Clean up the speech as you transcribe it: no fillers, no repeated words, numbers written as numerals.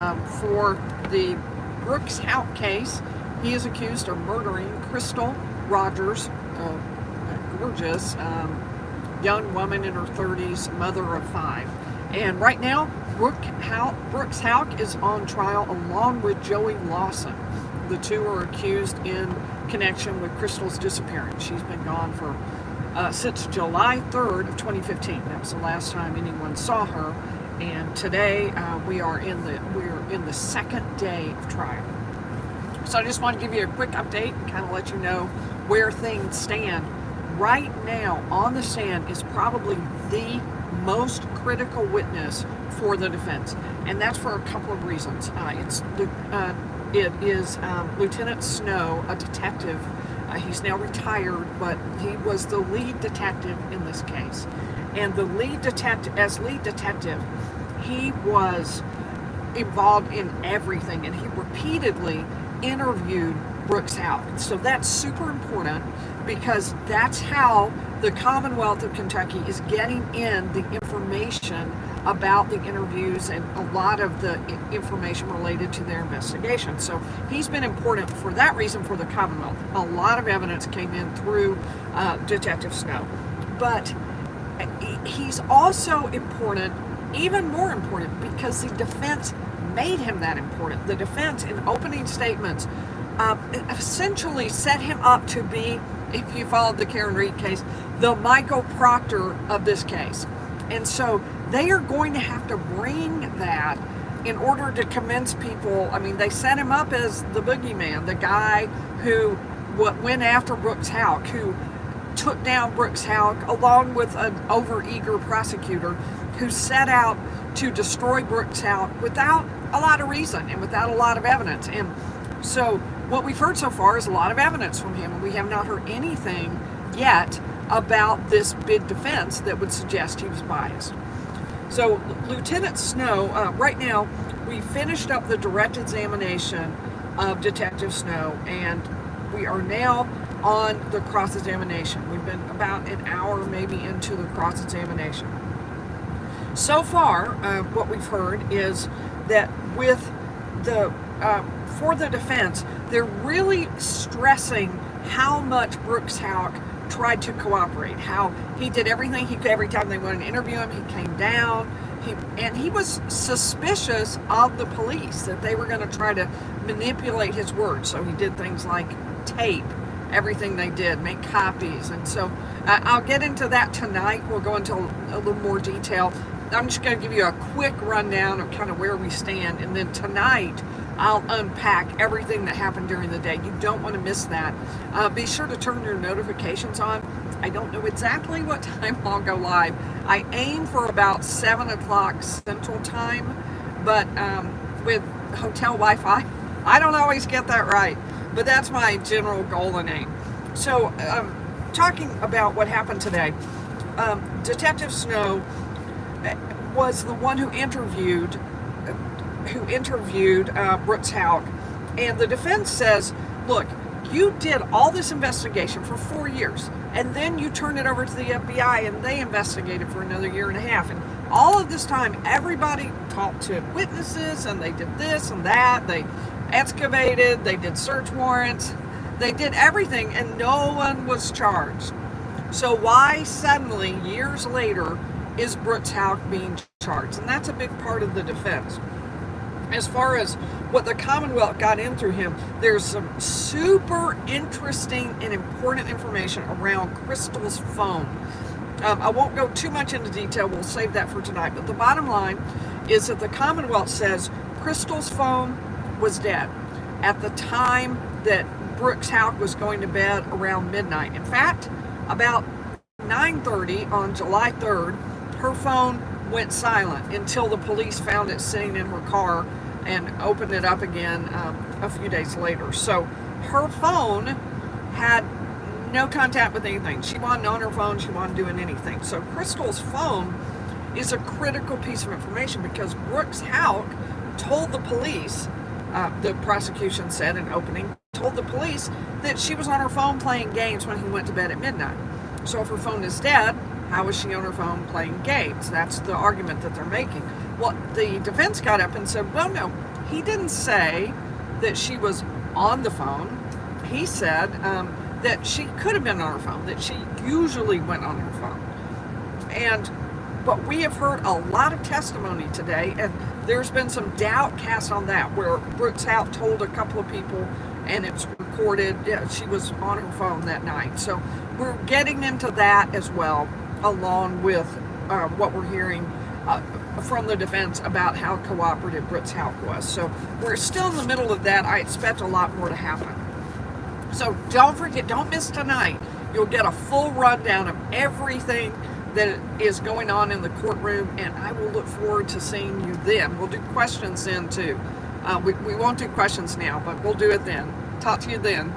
for the Brooks Houck case. He is accused of murdering Crystal Rogers, a gorgeous young woman in her 30s, mother of 5. And right now, Brooks Houck is on trial along with Joey Lawson. The two are accused in connection with Crystal's disappearance. She's been gone for since July 3rd of 2015. That was the last time anyone saw her. And today we are in the second day of trial. So I just want to give you a quick update and kind of let you know where things stand. Right now on the stand is probably the most critical witness for the defense, and that's for a couple of reasons. It is Lieutenant Snow, a detective. He's now retired, but he was the lead detective in this case. And the lead detective, he was involved in everything, and he repeatedly interviewed Brooks Houck. So that's super important because that's how the Commonwealth of Kentucky is getting in the information about the interviews and a lot of the information related to their investigation. So he's been important for that reason for the Commonwealth. A lot of evidence came in through Detective Snow. But he's also important, even more important, because the defense made him that important. The defense, in opening statements, essentially set him up to be, if you followed the Karen Reed case, the Michael Proctor of this case. And so they are going to have to bring that in order to convince people. I mean, they set him up as the boogeyman, the guy who went after Brooks Houck, who took down Brooks Houck along with an overeager prosecutor who set out to destroy Brooks Houck without a lot of reason and without a lot of evidence. And so what we've heard so far is a lot of evidence from him, and we have not heard anything yet about this big defense that would suggest he was biased. So Lieutenant Snow, right now, we finished up the direct examination of Detective Snow, and we are now on the cross-examination. We've been about an hour maybe into the cross-examination. So far, what we've heard is that with the for the defense, they're really stressing how much Brooks Houck tried to cooperate, how he did everything he could. Every time they wanted to interview him, he came down. He was suspicious of the police, that they were going to try to manipulate his words. So he did things like tape everything they did, make copies. And so I'll get into that tonight. We'll go into a little more detail. I'm just going to give you a quick rundown of kind of where we stand, and then tonight I'll unpack everything that happened during the day. You don't want to miss that. Be sure to turn your notifications on. I don't know exactly what time I'll go live. I aim for about 7 o'clock Central Time, but with hotel Wi-Fi, I don't always get that right. But that's my general goal and aim. So talking about what happened today, Detective Snow was the one who interviewed Brooks Houck, and the defense says, look, you did all this investigation for 4 years, and then you turned it over to the FBI, and they investigated for another 1.5 years. And all of this time, everybody talked to witnesses, and they did this and that. They excavated, they did search warrants, they did everything, and no one was charged. So why suddenly, years later, is Brooks Houck being charged? And that's a big part of the defense. As far as what the Commonwealth got in through him, there's some super interesting and important information around Crystal's phone. I won't go too much into detail. We'll save that for tonight. But the bottom line is that the Commonwealth says Crystal's phone was dead at the time that Brooks Houck was going to bed around midnight. In fact, about 9:30 on July 3rd, her phone went silent until the police found it sitting in her car and opened it up again a few days later. So her phone had no contact with anything. She wasn't on her phone. She wasn't doing anything. So Crystal's phone is a critical piece of information because Brooks Houck told the police, the prosecution said in opening, told the police that she was on her phone playing games when he went to bed at midnight. So if her phone is dead, How was she on her phone playing games? That's the argument that they're making. Well, the defense got up and said, well, no, he didn't say that she was on the phone. He said that she could have been on her phone, that she usually went on her phone. But we have heard a lot of testimony today, and there's been some doubt cast on that, where Brooks Houck told a couple of people, and it's recorded, yeah, she was on her phone that night. So we're getting into that as well, along with what we're hearing from the defense about how cooperative Brooks Houck was. So we're still in the middle of that. I expect a lot more to happen. So don't forget, don't miss tonight. You'll get a full rundown of everything that is going on in the courtroom, and I will look forward to seeing you then. We'll do questions then too. We won't do questions now, but we'll do it then. Talk to you then.